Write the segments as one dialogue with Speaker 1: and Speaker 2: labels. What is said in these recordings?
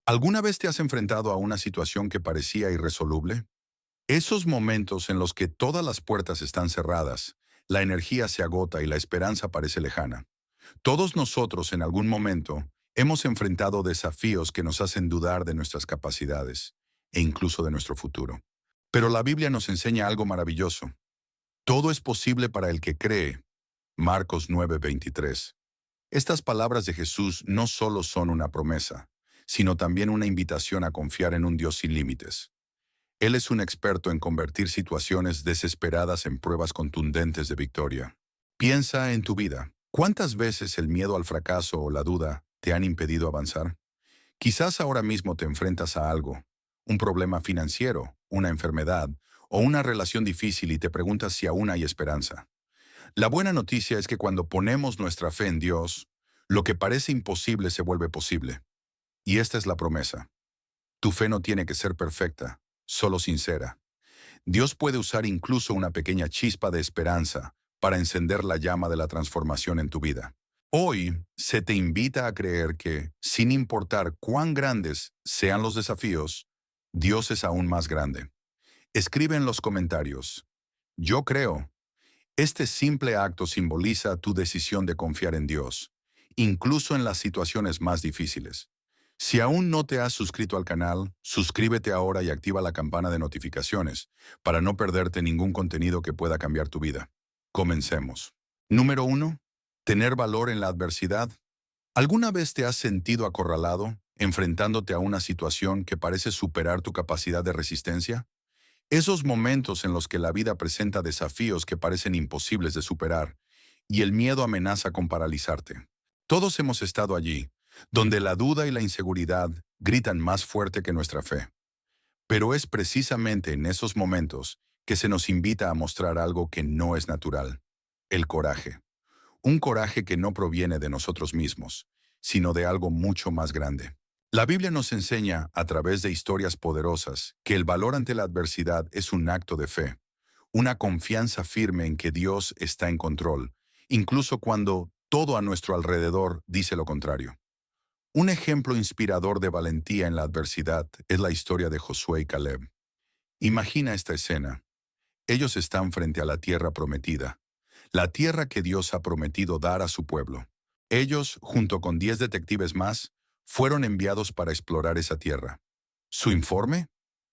Speaker 1: ¿Alguna vez te has enfrentado a una situación que parecía irresoluble? Esos momentos en los que todas las puertas están cerradas, la energía se agota y la esperanza parece lejana. Todos nosotros en algún momento hemos enfrentado desafíos que nos hacen dudar de nuestras capacidades e incluso de nuestro futuro. Pero la Biblia nos enseña algo maravilloso. Todo es posible para el que cree. Marcos 9:23. Estas palabras de Jesús no solo son una promesa, sino también una invitación a confiar en un Dios sin límites. Él es un experto en convertir situaciones desesperadas en pruebas contundentes de victoria. Piensa en tu vida. ¿Cuántas veces el miedo al fracaso o la duda te han impedido avanzar? Quizás ahora mismo te enfrentas a algo, un problema financiero, una enfermedad o una relación difícil y te preguntas si aún hay esperanza. La buena noticia es que cuando ponemos nuestra fe en Dios, lo que parece imposible se vuelve posible. Y esta es la promesa. Tu fe no tiene que ser perfecta, solo sincera. Dios puede usar incluso una pequeña chispa de esperanza para encender la llama de la transformación en tu vida. Hoy se te invita a creer que, sin importar cuán grandes sean los desafíos, Dios es aún más grande. Escribe en los comentarios: yo creo. Este simple acto simboliza tu decisión de confiar en Dios, incluso en las situaciones más difíciles. Si aún no te has suscrito al canal, suscríbete ahora y activa la campana de notificaciones para no perderte ningún contenido que pueda cambiar tu vida. Comencemos. Número 1. Tener valor en la adversidad. ¿Alguna vez te has sentido acorralado, enfrentándote a una situación que parece superar tu capacidad de resistencia? Esos momentos en los que la vida presenta desafíos que parecen imposibles de superar y el miedo amenaza con paralizarte. Todos hemos estado allí, donde la duda y la inseguridad gritan más fuerte que nuestra fe. Pero es precisamente en esos momentos que se nos invita a mostrar algo que no es natural: el coraje. Un coraje que no proviene de nosotros mismos, sino de algo mucho más grande. La Biblia nos enseña, a través de historias poderosas, que el valor ante la adversidad es un acto de fe, una confianza firme en que Dios está en control, incluso cuando todo a nuestro alrededor dice lo contrario. Un ejemplo inspirador de valentía en la adversidad es la historia de Josué y Caleb. Imagina esta escena. Ellos están frente a la tierra prometida, la tierra que Dios ha prometido dar a su pueblo. Ellos, junto con 10 detectives más, fueron enviados para explorar esa tierra. ¿Su informe?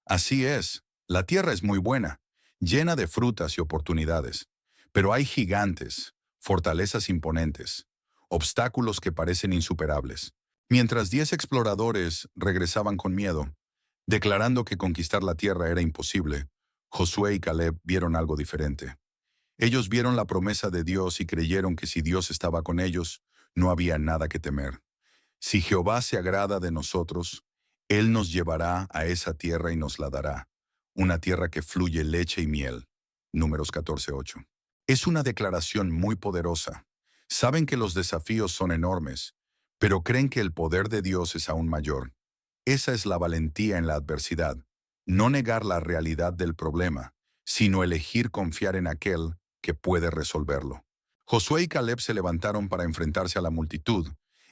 Speaker 1: Así es, la tierra es muy buena, llena de frutas y oportunidades, pero hay gigantes, fortalezas imponentes, obstáculos que parecen insuperables. Mientras 10 exploradores regresaban con miedo, declarando que conquistar la tierra era imposible, Josué y Caleb vieron algo diferente. Ellos vieron la promesa de Dios y creyeron que si Dios estaba con ellos, no había nada que temer. Si Jehová se agrada de nosotros, Él nos llevará a esa tierra y nos la dará, una tierra que fluye leche y miel. Números 14:8. Es una declaración muy poderosa. Saben que los desafíos son enormes, pero creen que el poder de Dios es aún mayor. Esa es la valentía en la adversidad: no negar la realidad del problema, sino elegir confiar en aquel que puede resolverlo. Josué y Caleb se levantaron para enfrentarse a la multitud,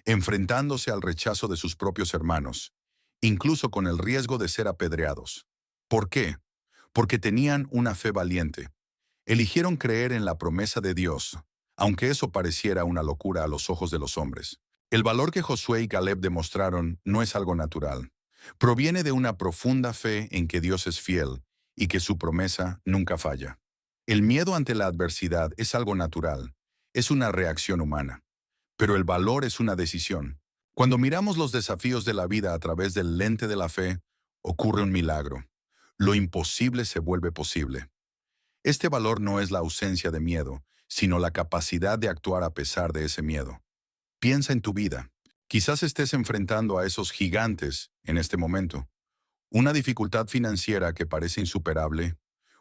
Speaker 1: enfrentándose al rechazo de sus propios hermanos, incluso con el riesgo de ser apedreados. ¿Por qué? Porque tenían una fe valiente. Eligieron creer en la promesa de Dios, aunque eso pareciera una locura a los ojos de los hombres. El valor que Josué y Caleb demostraron no es algo natural. Proviene de una profunda fe en que Dios es fiel y que su promesa nunca falla. El miedo ante la adversidad es algo natural, es una reacción humana. Pero el valor es una decisión. Cuando miramos los desafíos de la vida a través del lente de la fe, ocurre un milagro. Lo imposible se vuelve posible. Este valor no es la ausencia de miedo, sino la capacidad de actuar a pesar de ese miedo. Piensa en tu vida. Quizás estés enfrentando a esos gigantes en este momento. Una dificultad financiera que parece insuperable,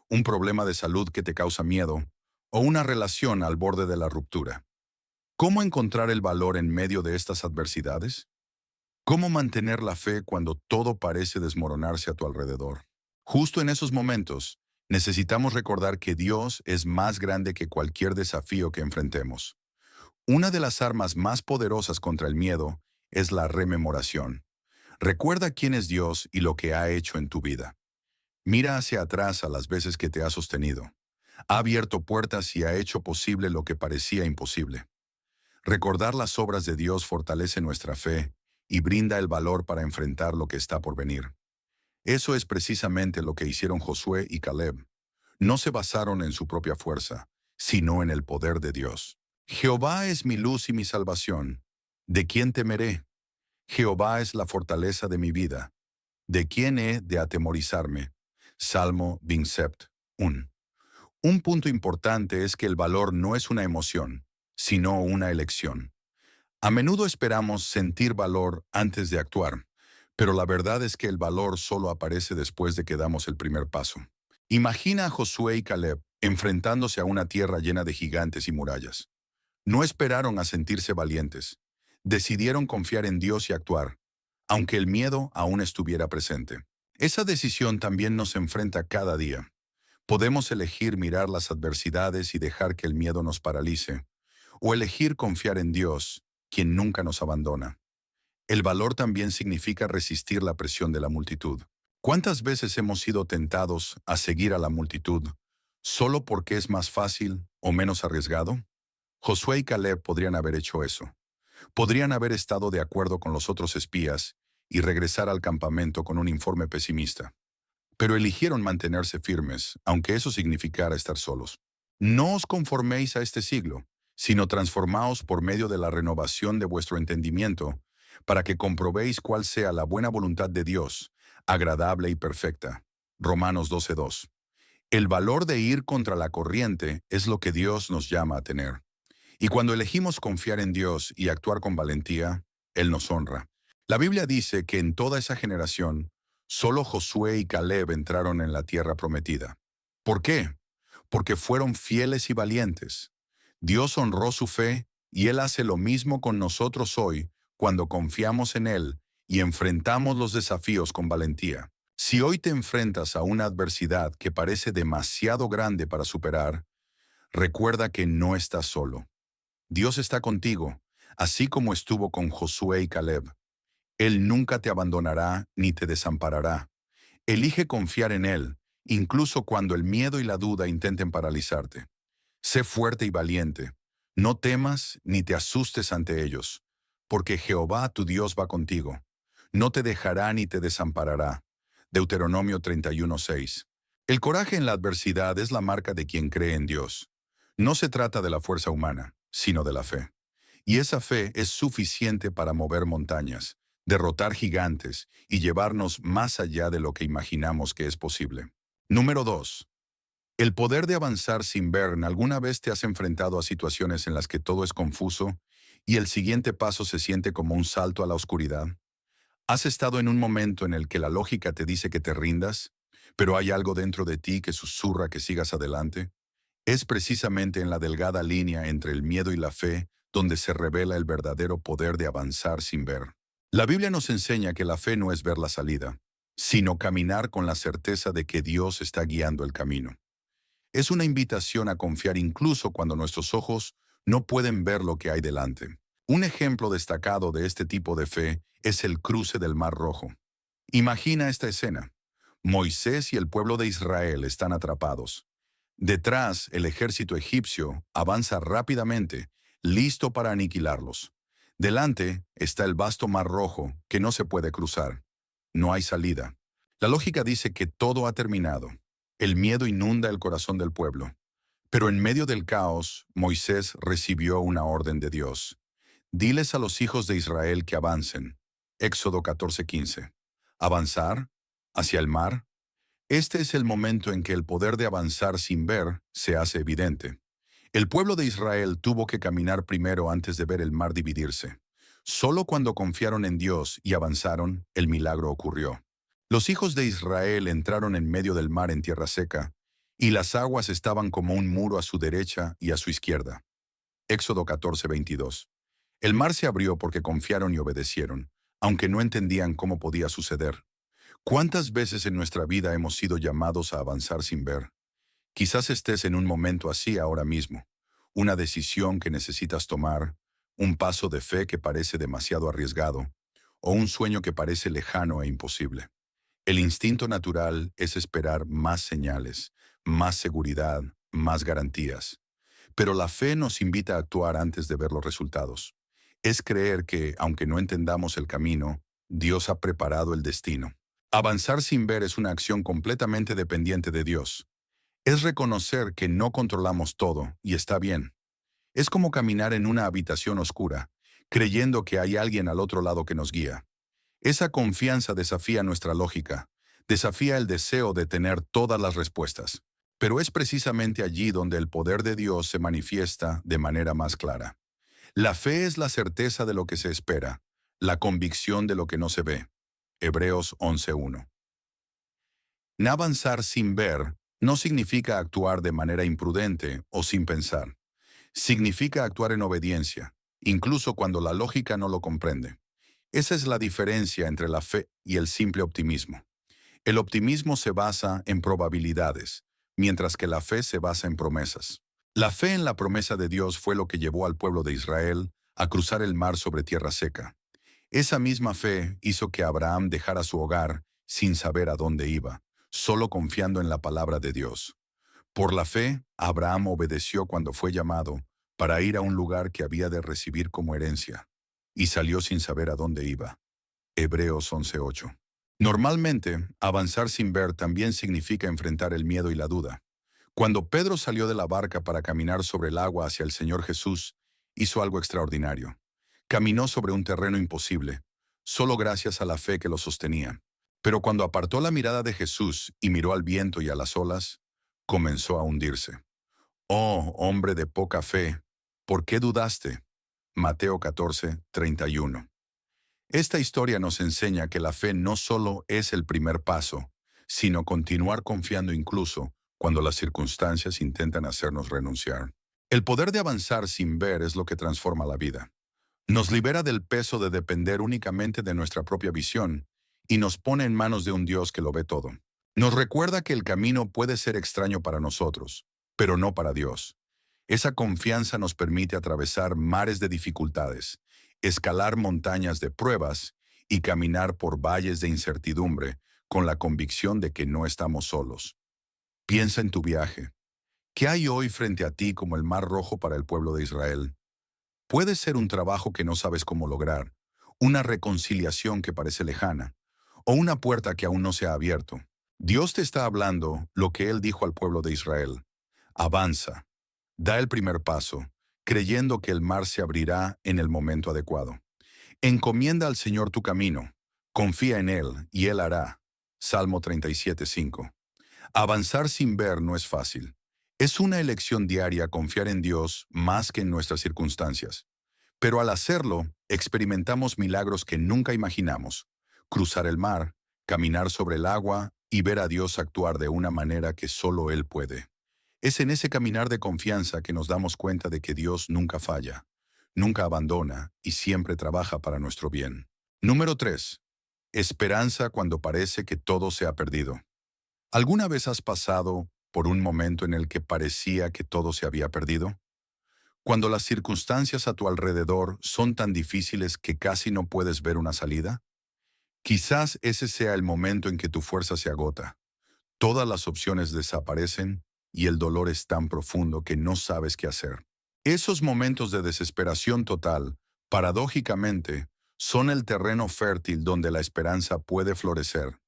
Speaker 1: un problema de salud que te causa miedo, o una relación al borde de la ruptura. ¿Cómo encontrar el valor en medio de estas adversidades? ¿Cómo mantener la fe cuando todo parece desmoronarse a tu alrededor? Justo en esos momentos, necesitamos recordar que Dios es más grande que cualquier desafío que enfrentemos. Una de las armas más poderosas contra el miedo es la rememoración. Recuerda quién es Dios y lo que ha hecho en tu vida. Mira hacia atrás a las veces que te ha sostenido. Ha abierto puertas y ha hecho posible lo que parecía imposible. Recordar las obras de Dios fortalece nuestra fe y brinda el valor para enfrentar lo que está por venir. Eso es precisamente lo que hicieron Josué y Caleb. No se basaron en su propia fuerza, sino en el poder de Dios. Jehová es mi luz y mi salvación. ¿De quién temeré? Jehová es la fortaleza de mi vida. ¿De quién he de atemorizarme? Salmo 27, 1. Un punto importante es que el valor no es una emoción, sino una elección. A menudo esperamos sentir valor antes de actuar, pero la verdad es que el valor solo aparece después de que damos el primer paso. Imagina a Josué y Caleb enfrentándose a una tierra llena de gigantes y murallas. No esperaron a sentirse valientes. Decidieron confiar en Dios y actuar, aunque el miedo aún estuviera presente. Esa decisión también nos enfrenta cada día. Podemos elegir mirar las adversidades y dejar que el miedo nos paralice, o elegir confiar en Dios, quien nunca nos abandona. El valor también significa resistir la presión de la multitud. ¿Cuántas veces hemos sido tentados a seguir a la multitud solo porque es más fácil o menos arriesgado? Josué y Caleb podrían haber hecho eso. Podrían haber estado de acuerdo con los otros espías y regresar al campamento con un informe pesimista. Pero eligieron mantenerse firmes, aunque eso significara estar solos. No os conforméis a este siglo, sino transformaos por medio de la renovación de vuestro entendimiento, para que comprobéis cuál sea la buena voluntad de Dios, agradable y perfecta. Romanos 12:2. El valor de ir contra la corriente es lo que Dios nos llama a tener. Y cuando elegimos confiar en Dios y actuar con valentía, Él nos honra. La Biblia dice que en toda esa generación, solo Josué y Caleb entraron en la tierra prometida. ¿Por qué? Porque fueron fieles y valientes. Dios honró su fe y Él hace lo mismo con nosotros hoy cuando confiamos en Él y enfrentamos los desafíos con valentía. Si hoy te enfrentas a una adversidad que parece demasiado grande para superar, recuerda que no estás solo. Dios está contigo, así como estuvo con Josué y Caleb. Él nunca te abandonará ni te desamparará. Elige confiar en Él, incluso cuando el miedo y la duda intenten paralizarte. Sé fuerte y valiente. No temas ni te asustes ante ellos, porque Jehová tu Dios va contigo. No te dejará ni te desamparará. Deuteronomio 31:6. El coraje en la adversidad es la marca de quien cree en Dios. No se trata de la fuerza humana, sino de la fe. Y esa fe es suficiente para mover montañas, derrotar gigantes y llevarnos más allá de lo que imaginamos que es posible. Número 2. El poder de avanzar sin ver. ¿Alguna vez te has enfrentado a situaciones en las que todo es confuso y el siguiente paso se siente como un salto a la oscuridad? ¿Has estado en un momento en el que la lógica te dice que te rindas, pero hay algo dentro de ti que susurra que sigas adelante? Es precisamente en la delgada línea entre el miedo y la fe donde se revela el verdadero poder de avanzar sin ver. La Biblia nos enseña que la fe no es ver la salida, sino caminar con la certeza de que Dios está guiando el camino. Es una invitación a confiar incluso cuando nuestros ojos no pueden ver lo que hay delante. Un ejemplo destacado de este tipo de fe es el cruce del Mar Rojo. Imagina esta escena. Moisés y el pueblo de Israel están atrapados. Detrás, el ejército egipcio avanza rápidamente, listo para aniquilarlos. Delante está el vasto Mar Rojo que no se puede cruzar. No hay salida. La lógica dice que todo ha terminado. El miedo inunda el corazón del pueblo. Pero en medio del caos, Moisés recibió una orden de Dios. Diles a los hijos de Israel que avancen. Éxodo 14:15. ¿Avanzar? ¿Hacia el mar? Este es el momento en que el poder de avanzar sin ver se hace evidente. El pueblo de Israel tuvo que caminar primero antes de ver el mar dividirse. Solo cuando confiaron en Dios y avanzaron, el milagro ocurrió. Los hijos de Israel entraron en medio del mar en tierra seca, y las aguas estaban como un muro a su derecha y a su izquierda. Éxodo 14:22. El mar se abrió porque confiaron y obedecieron, aunque no entendían cómo podía suceder. ¿Cuántas veces en nuestra vida hemos sido llamados a avanzar sin ver? Quizás estés en un momento así ahora mismo, una decisión que necesitas tomar, un paso de fe que parece demasiado arriesgado, o un sueño que parece lejano e imposible. El instinto natural es esperar más señales, más seguridad, más garantías. Pero la fe nos invita a actuar antes de ver los resultados. Es creer que, aunque no entendamos el camino, Dios ha preparado el destino. Avanzar sin ver es una acción completamente dependiente de Dios. Es reconocer que no controlamos todo, y está bien. Es como caminar en una habitación oscura, creyendo que hay alguien al otro lado que nos guía. Esa confianza desafía nuestra lógica, desafía el deseo de tener todas las respuestas. Pero es precisamente allí donde el poder de Dios se manifiesta de manera más clara. La fe es la certeza de lo que se espera, la convicción de lo que no se ve. Hebreos 11:1. Avanzar sin ver no significa actuar de manera imprudente o sin pensar. Significa actuar en obediencia, incluso cuando la lógica no lo comprende. Esa es la diferencia entre la fe y el simple optimismo. El optimismo se basa en probabilidades, mientras que la fe se basa en promesas. La fe en la promesa de Dios fue lo que llevó al pueblo de Israel a cruzar el mar sobre tierra seca. Esa misma fe hizo que Abraham dejara su hogar sin saber a dónde iba, solo confiando en la palabra de Dios. Por la fe, Abraham obedeció cuando fue llamado para ir a un lugar que había de recibir como herencia, y salió sin saber a dónde iba. Hebreos 11:8. Normalmente, avanzar sin ver también significa enfrentar el miedo y la duda. Cuando Pedro salió de la barca para caminar sobre el agua hacia el Señor Jesús, hizo algo extraordinario. Caminó sobre un terreno imposible, solo gracias a la fe que lo sostenía. Pero cuando apartó la mirada de Jesús y miró al viento y a las olas, comenzó a hundirse. Oh, hombre de poca fe, ¿por qué dudaste? Mateo 14:31. Esta historia nos enseña que la fe no solo es el primer paso, sino continuar confiando incluso cuando las circunstancias intentan hacernos renunciar. El poder de avanzar sin ver es lo que transforma la vida. Nos libera del peso de depender únicamente de nuestra propia visión y nos pone en manos de un Dios que lo ve todo. Nos recuerda que el camino puede ser extraño para nosotros, pero no para Dios. Esa confianza nos permite atravesar mares de dificultades, escalar montañas de pruebas y caminar por valles de incertidumbre con la convicción de que no estamos solos. Piensa en tu viaje. ¿Qué hay hoy frente a ti como el Mar Rojo para el pueblo de Israel? Puede ser un trabajo que no sabes cómo lograr, una reconciliación que parece lejana, o una puerta que aún no se ha abierto. Dios te está hablando lo que Él dijo al pueblo de Israel. Avanza, da el primer paso, creyendo que el mar se abrirá en el momento adecuado. Encomienda al Señor tu camino, confía en Él y Él hará. Salmo 37:5. Avanzar sin ver no es fácil. Es una elección diaria confiar en Dios más que en nuestras circunstancias. Pero al hacerlo, experimentamos milagros que nunca imaginamos. Cruzar el mar, caminar sobre el agua y ver a Dios actuar de una manera que solo Él puede. Es en ese caminar de confianza que nos damos cuenta de que Dios nunca falla, nunca abandona y siempre trabaja para nuestro bien. Número 3. Esperanza cuando parece que todo se ha perdido. ¿Alguna vez has pasado por un momento en el que parecía que todo se había perdido? Cuando las circunstancias a tu alrededor son tan difíciles que casi no puedes ver una salida. Quizás ese sea el momento en que tu fuerza se agota. Todas las opciones desaparecen y el dolor es tan profundo que no sabes qué hacer. Esos momentos de desesperación total, paradójicamente, son el terreno fértil donde la esperanza puede florecer.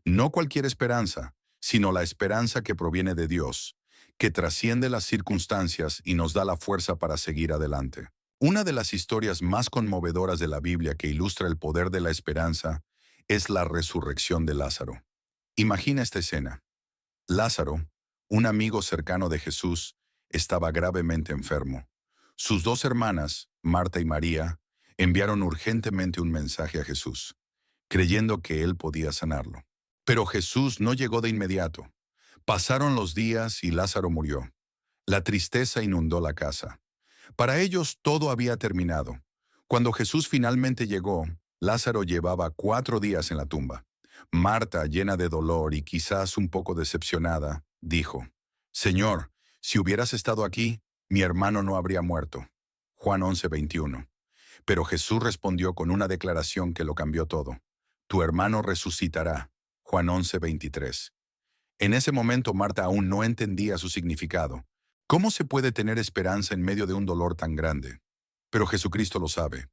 Speaker 1: No cualquier esperanza, sino la esperanza que proviene de Dios, que trasciende las circunstancias y nos da la fuerza para seguir adelante. Una de las historias más conmovedoras de la Biblia que ilustra el poder de la esperanza es la resurrección de Lázaro. Imagina esta escena. Lázaro, un amigo cercano de Jesús, estaba gravemente enfermo. Sus dos hermanas, Marta y María, enviaron urgentemente un mensaje a Jesús, creyendo que él podía sanarlo. Pero Jesús no llegó de inmediato. Pasaron los días y Lázaro murió. La tristeza inundó la casa. Para ellos todo había terminado. Cuando Jesús finalmente llegó, Lázaro llevaba 4 días en la tumba. Marta, llena de dolor y quizás un poco decepcionada, dijo, «Señor, si hubieras estado aquí, mi hermano no habría muerto». Juan 11:21. Pero Jesús respondió con una declaración que lo cambió todo. Tu hermano resucitará. Juan 11:23. En ese momento Marta aún no entendía su significado. ¿Cómo se puede tener esperanza en medio de un dolor tan grande? Pero Jesucristo lo sabe.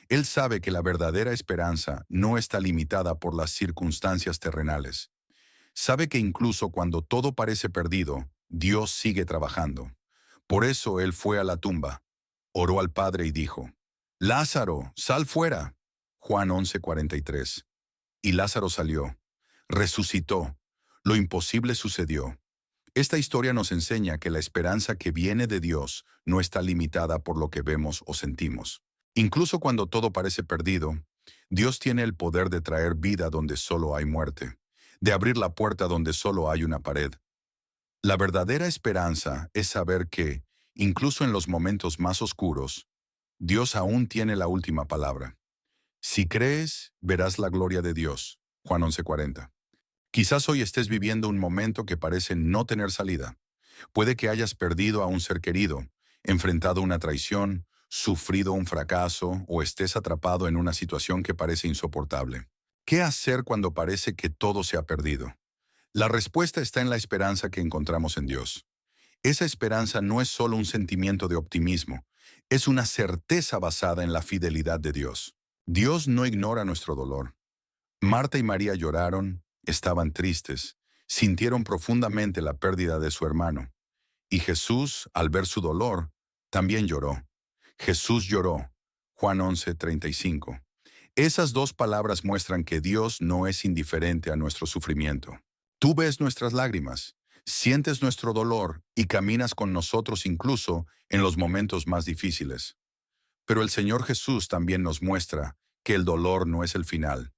Speaker 1: Él sabe que la verdadera esperanza no está limitada por las circunstancias terrenales. Sabe que incluso cuando todo parece perdido, Dios sigue trabajando. Por eso Él fue a la tumba, oró al Padre y dijo, Lázaro, sal fuera. Juan 11:43. Y Lázaro salió, resucitó, lo imposible sucedió. Esta historia nos enseña que la esperanza que viene de Dios no está limitada por lo que vemos o sentimos. Incluso cuando todo parece perdido, Dios tiene el poder de traer vida donde solo hay muerte, de abrir la puerta donde solo hay una pared. La verdadera esperanza es saber que, incluso en los momentos más oscuros, Dios aún tiene la última palabra. Si crees, verás la gloria de Dios. Juan 11:40. Quizás hoy estés viviendo un momento que parece no tener salida. Puede que hayas perdido a un ser querido, enfrentado una traición, sufrido un fracaso o estés atrapado en una situación que parece insoportable. ¿Qué hacer cuando parece que todo se ha perdido? La respuesta está en la esperanza que encontramos en Dios. Esa esperanza no es solo un sentimiento de optimismo, es una certeza basada en la fidelidad de Dios. Dios no ignora nuestro dolor. Marta y María lloraron, estaban tristes, sintieron profundamente la pérdida de su hermano. Y Jesús, al ver su dolor, también lloró. Jesús lloró. Juan 11:35. Esas dos palabras muestran que Dios no es indiferente a nuestro sufrimiento. Tú ves nuestras lágrimas, sientes nuestro dolor y caminas con nosotros incluso en los momentos más difíciles. Pero el Señor Jesús también nos muestra que el dolor no es el final.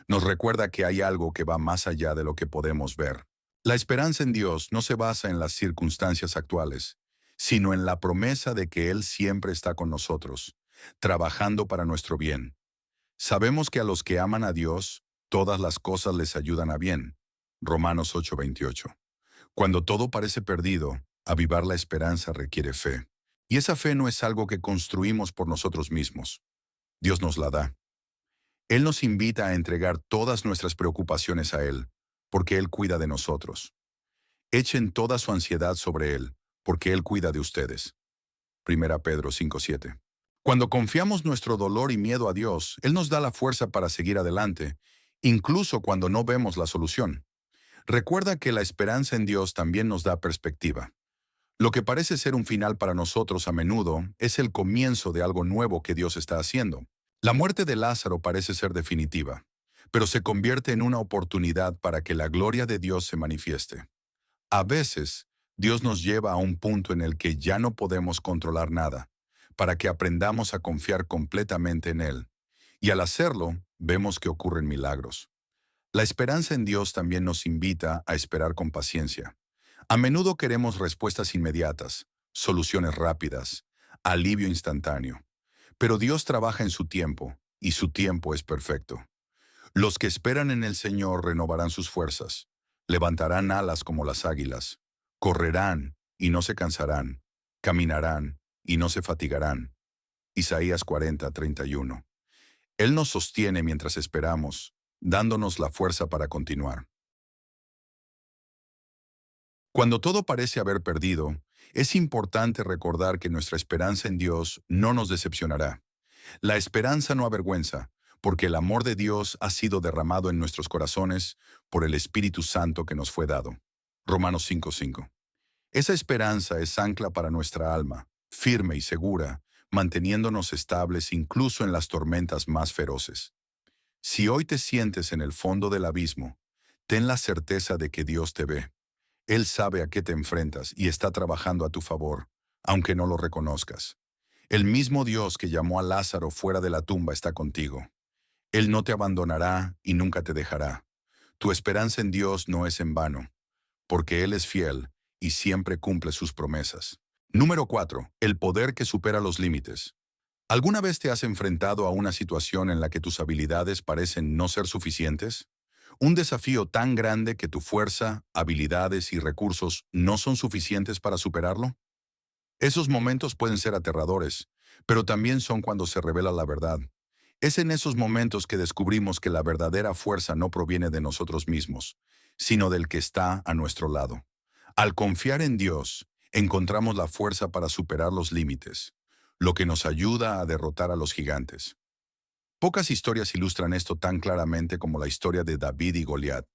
Speaker 1: Nos recuerda que hay algo que va más allá de lo que podemos ver. La esperanza en Dios no se basa en las circunstancias actuales, sino en la promesa de que Él siempre está con nosotros, trabajando para nuestro bien. Sabemos que a los que aman a Dios, todas las cosas les ayudan a bien. Romanos 8:28. Cuando todo parece perdido, avivar la esperanza requiere fe. Y esa fe no es algo que construimos por nosotros mismos. Dios nos la da. Él nos invita a entregar todas nuestras preocupaciones a Él, porque Él cuida de nosotros. Echen toda su ansiedad sobre Él, porque Él cuida de ustedes. Primera Pedro 5:7. Cuando confiamos nuestro dolor y miedo a Dios, Él nos da la fuerza para seguir adelante, incluso cuando no vemos la solución. Recuerda que la esperanza en Dios también nos da perspectiva. Lo que parece ser un final para nosotros a menudo es el comienzo de algo nuevo que Dios está haciendo. La muerte de Lázaro parece ser definitiva, pero se convierte en una oportunidad para que la gloria de Dios se manifieste. A veces, Dios nos lleva a un punto en el que ya no podemos controlar nada, para que aprendamos a confiar completamente en Él. Y al hacerlo, vemos que ocurren milagros. La esperanza en Dios también nos invita a esperar con paciencia. A menudo queremos respuestas inmediatas, soluciones rápidas, alivio instantáneo. Pero Dios trabaja en su tiempo, y su tiempo es perfecto. Los que esperan en el Señor renovarán sus fuerzas, levantarán alas como las águilas, correrán y no se cansarán, caminarán y no se fatigarán. Isaías 40:31. Él nos sostiene mientras esperamos, dándonos la fuerza para continuar. Cuando todo parece haber perdido, es importante recordar que nuestra esperanza en Dios no nos decepcionará. La esperanza no avergüenza, porque el amor de Dios ha sido derramado en nuestros corazones por el Espíritu Santo que nos fue dado. Romanos 5:5. Esa esperanza es ancla para nuestra alma, firme y segura, manteniéndonos estables incluso en las tormentas más feroces. Si hoy te sientes en el fondo del abismo, ten la certeza de que Dios te ve. Él sabe a qué te enfrentas y está trabajando a tu favor, aunque no lo reconozcas. El mismo Dios que llamó a Lázaro fuera de la tumba está contigo. Él no te abandonará y nunca te dejará. Tu esperanza en Dios no es en vano, porque Él es fiel y siempre cumple sus promesas. Número 4. El poder que supera los límites. ¿Alguna vez te has enfrentado a una situación en la que tus habilidades parecen no ser suficientes? Un desafío tan grande que tu fuerza, habilidades y recursos no son suficientes para superarlo. Esos momentos pueden ser aterradores, pero también son cuando se revela la verdad. Es en esos momentos que descubrimos que la verdadera fuerza no proviene de nosotros mismos, sino del que está a nuestro lado. Al confiar en Dios, encontramos la fuerza para superar los límites, lo que nos ayuda a derrotar a los gigantes. Pocas historias ilustran esto tan claramente como la historia de David y Goliat.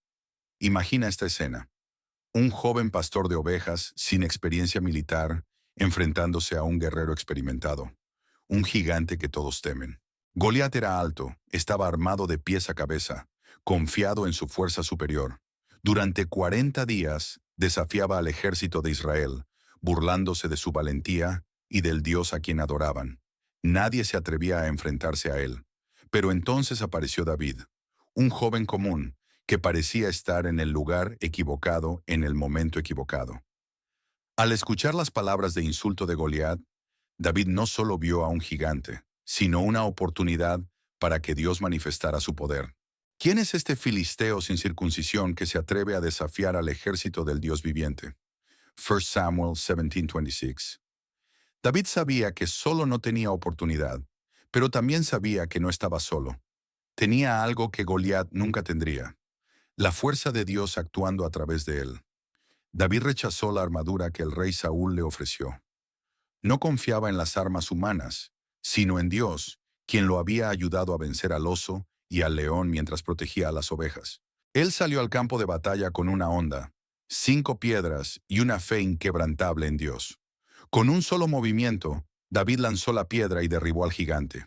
Speaker 1: Imagina esta escena. Un joven pastor de ovejas, sin experiencia militar, enfrentándose a un guerrero experimentado, un gigante que todos temen. Goliat era alto, estaba armado de pies a cabeza, confiado en su fuerza superior. Durante 40 días desafiaba al ejército de Israel, burlándose de su valentía y del Dios a quien adoraban. Nadie se atrevía a enfrentarse a él. Pero entonces apareció David, un joven común, que parecía estar en el lugar equivocado en el momento equivocado. Al escuchar las palabras de insulto de Goliat, David no solo vio a un gigante, sino una oportunidad para que Dios manifestara su poder. ¿Quién es este filisteo sin circuncisión que se atreve a desafiar al ejército del Dios viviente? 1 Samuel 17:26. David sabía que solo no tenía oportunidad, pero también sabía que no estaba solo. Tenía algo que Goliat nunca tendría: la fuerza de Dios actuando a través de él. David rechazó la armadura que el rey Saúl le ofreció. No confiaba en las armas humanas, sino en Dios, quien lo había ayudado a vencer al oso y al león mientras protegía a las ovejas. Él salió al campo de batalla con una honda, 5 piedras y una fe inquebrantable en Dios. Con un solo movimiento, David lanzó la piedra y derribó al gigante.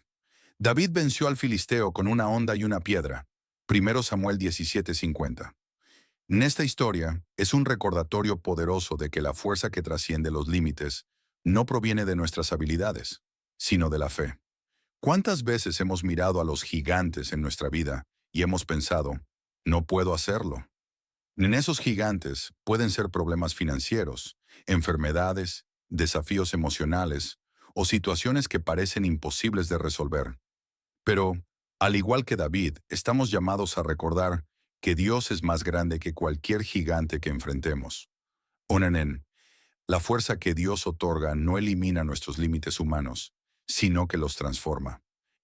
Speaker 1: David venció al filisteo con una honda y una piedra. 1 Samuel 17:50. En esta historia es un recordatorio poderoso de que la fuerza que trasciende los límites no proviene de nuestras habilidades, sino de la fe. ¿Cuántas veces hemos mirado a los gigantes en nuestra vida y hemos pensado, no puedo hacerlo? En esos gigantes pueden ser problemas financieros, enfermedades, desafíos emocionales o situaciones que parecen imposibles de resolver. Pero, al igual que David, estamos llamados a recordar que Dios es más grande que cualquier gigante que enfrentemos. Onanen, la fuerza que Dios otorga no elimina nuestros límites humanos, sino que los transforma.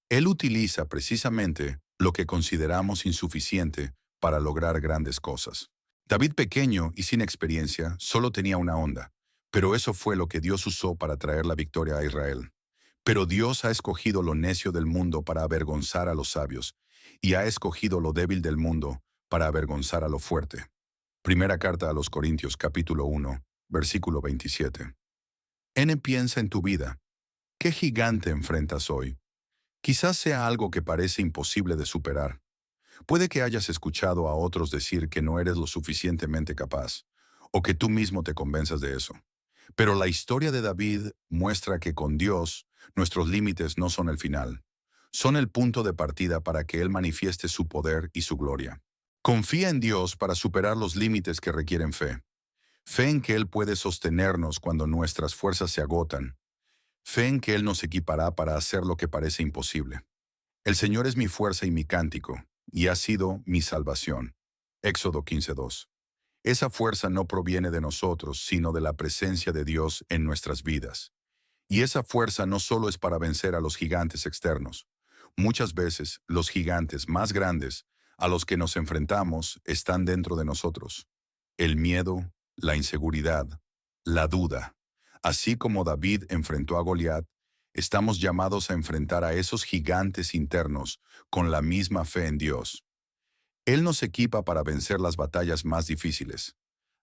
Speaker 1: Él utiliza precisamente lo que consideramos insuficiente para lograr grandes cosas. David, pequeño y sin experiencia, solo tenía una honda, pero eso fue lo que Dios usó para traer la victoria a Israel. Pero Dios ha escogido lo necio del mundo para avergonzar a los sabios, y ha escogido lo débil del mundo para avergonzar a lo fuerte. Primera carta a los Corintios, capítulo 1, versículo 27. Piensa en tu vida. ¿Qué gigante enfrentas hoy? Quizás sea algo que parece imposible de superar. Puede que hayas escuchado a otros decir que no eres lo suficientemente capaz, o que tú mismo te convenzas de eso. Pero la historia de David muestra que con Dios, nuestros límites no son el final. Son el punto de partida para que Él manifieste su poder y su gloria. Confía en Dios para superar los límites que requieren fe. Fe en que Él puede sostenernos cuando nuestras fuerzas se agotan. Fe en que Él nos equipará para hacer lo que parece imposible. El Señor es mi fuerza y mi cántico, y ha sido mi salvación. Éxodo 15:2. Esa fuerza no proviene de nosotros, sino de la presencia de Dios en nuestras vidas. Y esa fuerza no solo es para vencer a los gigantes externos. Muchas veces, los gigantes más grandes a los que nos enfrentamos están dentro de nosotros. El miedo, la inseguridad, la duda. Así como David enfrentó a Goliat, estamos llamados a enfrentar a esos gigantes internos con la misma fe en Dios. Él nos equipa para vencer las batallas más difíciles,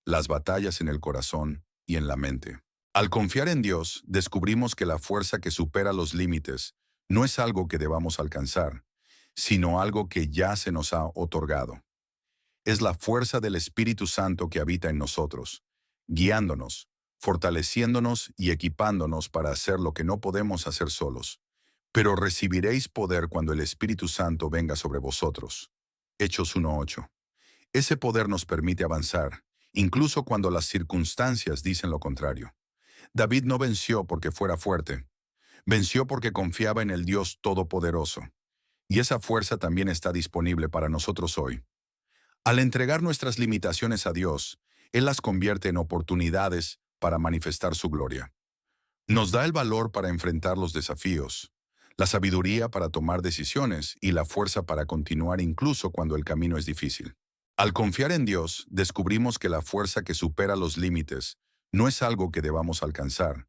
Speaker 1: las batallas en el corazón y en la mente. Al confiar en Dios, descubrimos que la fuerza que supera los límites no es algo que debamos alcanzar, sino algo que ya se nos ha otorgado. Es la fuerza del Espíritu Santo que habita en nosotros, guiándonos, fortaleciéndonos y equipándonos para hacer lo que no podemos hacer solos. Pero recibiréis poder cuando el Espíritu Santo venga sobre vosotros. Hechos 1:8. Ese poder nos permite avanzar, incluso cuando las circunstancias dicen lo contrario. David no venció porque fuera fuerte, venció porque confiaba en el Dios Todopoderoso. Y esa fuerza también está disponible para nosotros hoy. Al entregar nuestras limitaciones a Dios, Él las convierte en oportunidades para manifestar su gloria. Nos da el valor para enfrentar los desafíos, la sabiduría para tomar decisiones y la fuerza para continuar incluso cuando el camino es difícil. Al confiar en Dios, descubrimos que la fuerza que supera los límites no es algo que debamos alcanzar,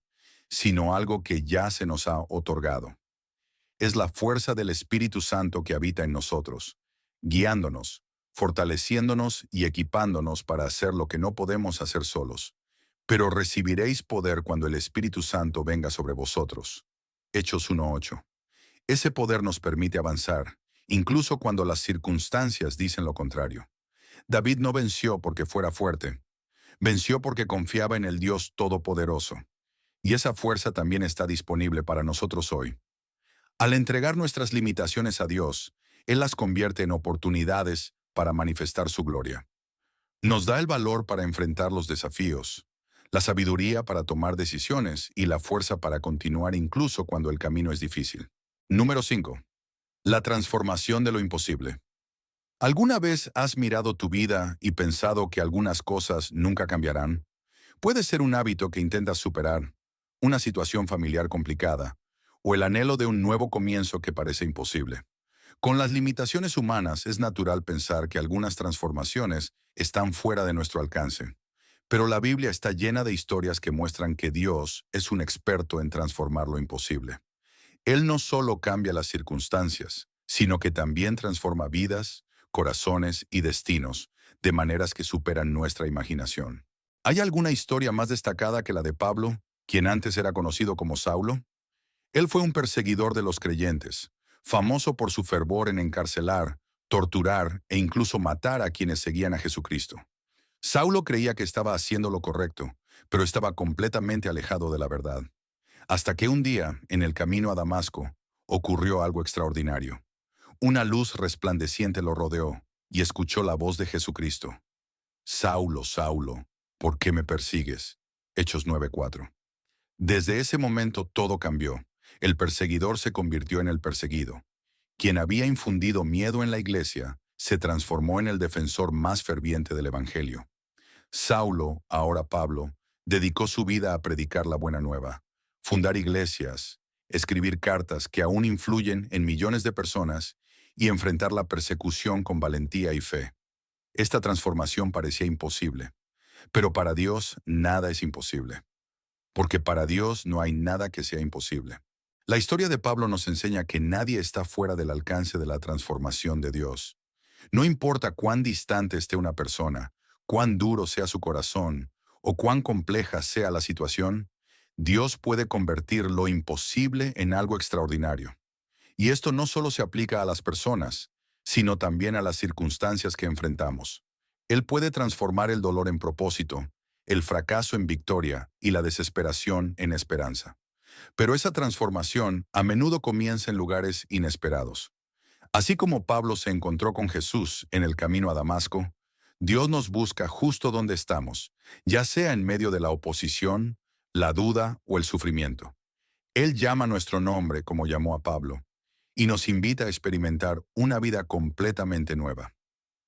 Speaker 1: sino algo que ya se nos ha otorgado. Es la fuerza del Espíritu Santo que habita en nosotros, guiándonos, fortaleciéndonos y equipándonos para hacer lo que no podemos hacer solos. Pero recibiréis poder cuando el Espíritu Santo venga sobre vosotros. Hechos 1:8. Ese poder nos permite avanzar, incluso cuando las circunstancias dicen lo contrario. David no venció porque fuera fuerte, venció porque confiaba en el Dios Todopoderoso. Y esa fuerza también está disponible para nosotros hoy. Al entregar nuestras limitaciones a Dios, Él las convierte en oportunidades para manifestar su gloria. Nos da el valor para enfrentar los desafíos, la sabiduría para tomar decisiones y la fuerza para continuar incluso cuando el camino es difícil. Número 5. La transformación de lo imposible. ¿Alguna vez has mirado tu vida y pensado que algunas cosas nunca cambiarán? Puede ser un hábito que intentas superar, una situación familiar complicada, o el anhelo de un nuevo comienzo que parece imposible. Con las limitaciones humanas es natural pensar que algunas transformaciones están fuera de nuestro alcance. Pero la Biblia está llena de historias que muestran que Dios es un experto en transformar lo imposible. Él no solo cambia las circunstancias, sino que también transforma vidas, corazones y destinos de maneras que superan nuestra imaginación. ¿Hay alguna historia más destacada que la de Pablo, quien antes era conocido como Saulo? Él fue un perseguidor de los creyentes, famoso por su fervor en encarcelar, torturar e incluso matar a quienes seguían a Jesucristo. Saulo creía que estaba haciendo lo correcto, pero estaba completamente alejado de la verdad. Hasta que un día, en el camino a Damasco, ocurrió algo extraordinario. Una luz resplandeciente lo rodeó y escuchó la voz de Jesucristo. Saulo, Saulo, ¿por qué me persigues? Hechos 9:4. Desde ese momento todo cambió. El perseguidor se convirtió en el perseguido. Quien había infundido miedo en la iglesia se transformó en el defensor más ferviente del Evangelio. Saulo, ahora Pablo, dedicó su vida a predicar la buena nueva, fundar iglesias, escribir cartas que aún influyen en millones de personas y enfrentar la persecución con valentía y fe. Esta transformación parecía imposible, pero para Dios nada es imposible, porque para Dios no hay nada que sea imposible. La historia de Pablo nos enseña que nadie está fuera del alcance de la transformación de Dios. No importa cuán distante esté una persona, cuán duro sea su corazón o cuán compleja sea la situación, Dios puede convertir lo imposible en algo extraordinario. Y esto no solo se aplica a las personas, sino también a las circunstancias que enfrentamos. Él puede transformar el dolor en propósito, el fracaso en victoria y la desesperación en esperanza. Pero esa transformación a menudo comienza en lugares inesperados. Así como Pablo se encontró con Jesús en el camino a Damasco, Dios nos busca justo donde estamos, ya sea en medio de la oposición, la duda o el sufrimiento. Él llama nuestro nombre como llamó a Pablo, y nos invita a experimentar una vida completamente nueva.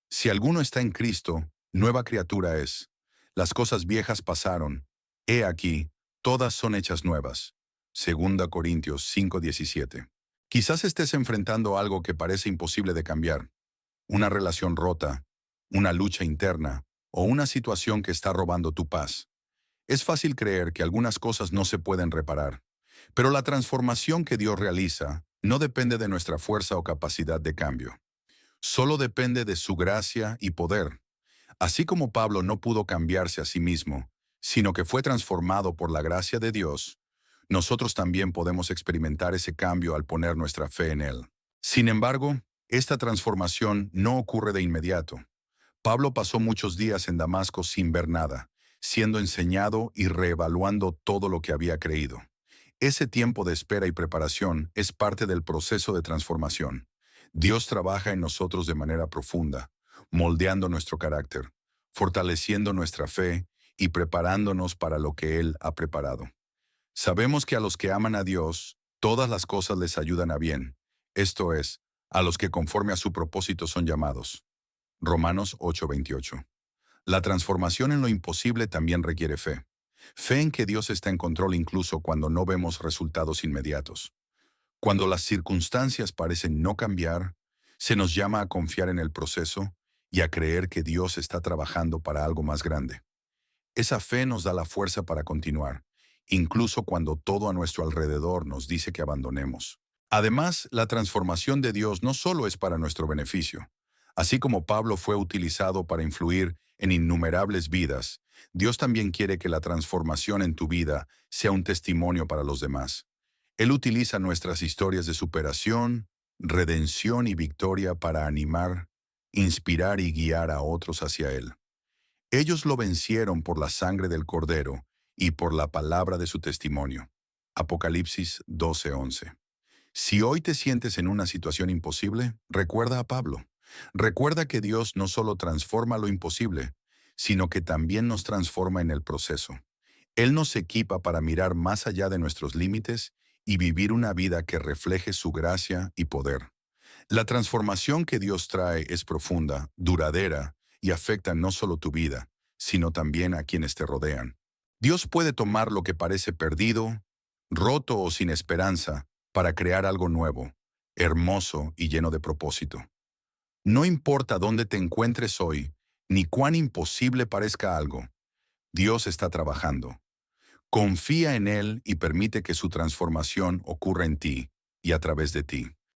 Speaker 1: Si alguno está en Cristo, nueva criatura es. Las cosas viejas pasaron. He aquí, todas son hechas nuevas. 2 Corintios 5:17. Quizás estés enfrentando algo que parece imposible de cambiar. Una relación rota, una lucha interna o una situación que está robando tu paz. Es fácil creer que algunas cosas no se pueden reparar, pero la transformación que Dios realiza no depende de nuestra fuerza o capacidad de cambio. Solo depende de su gracia y poder. Así como Pablo no pudo cambiarse a sí mismo, sino que fue transformado por la gracia de Dios, nosotros también podemos experimentar ese cambio al poner nuestra fe en Él. Sin embargo, esta transformación no ocurre de inmediato. Pablo pasó muchos días en Damasco sin ver nada, siendo enseñado y reevaluando todo lo que había creído. Ese tiempo de espera y preparación es parte del proceso de transformación. Dios trabaja en nosotros de manera profunda, moldeando nuestro carácter, fortaleciendo nuestra fe y preparándonos para lo que Él ha preparado. Sabemos que a los que aman a Dios, todas las cosas les ayudan a bien, esto es, a los que conforme a su propósito son llamados. Romanos 8:28. La transformación en lo imposible también requiere fe. Fe en que Dios está en control incluso cuando no vemos resultados inmediatos. Cuando las circunstancias parecen no cambiar, se nos llama a confiar en el proceso y a creer que Dios está trabajando para algo más grande. Esa fe nos da la fuerza para continuar, incluso cuando todo a nuestro alrededor nos dice que abandonemos. Además, la transformación de Dios no solo es para nuestro beneficio. Así como Pablo fue utilizado para influir en innumerables vidas, Dios también quiere que la transformación en tu vida sea un testimonio para los demás. Él utiliza nuestras historias de superación, redención y victoria para animar, inspirar y guiar a otros hacia Él. Ellos lo vencieron por la sangre del Cordero y por la palabra de su testimonio. Apocalipsis 12:11. Si hoy te sientes en una situación imposible, recuerda a Pablo. Recuerda que Dios no solo transforma lo imposible, sino que también nos transforma en el proceso. Él nos equipa para mirar más allá de nuestros límites y vivir una vida que refleje su gracia y poder. La transformación que Dios trae es profunda, duradera y afecta no solo tu vida, sino también a quienes te rodean. Dios puede tomar lo que parece perdido, roto o sin esperanza para crear algo nuevo, hermoso y lleno de propósito. No importa dónde te encuentres hoy, ni cuán imposible parezca algo, Dios está trabajando. Confía en Él y permite que su transformación ocurra en ti y a través de ti.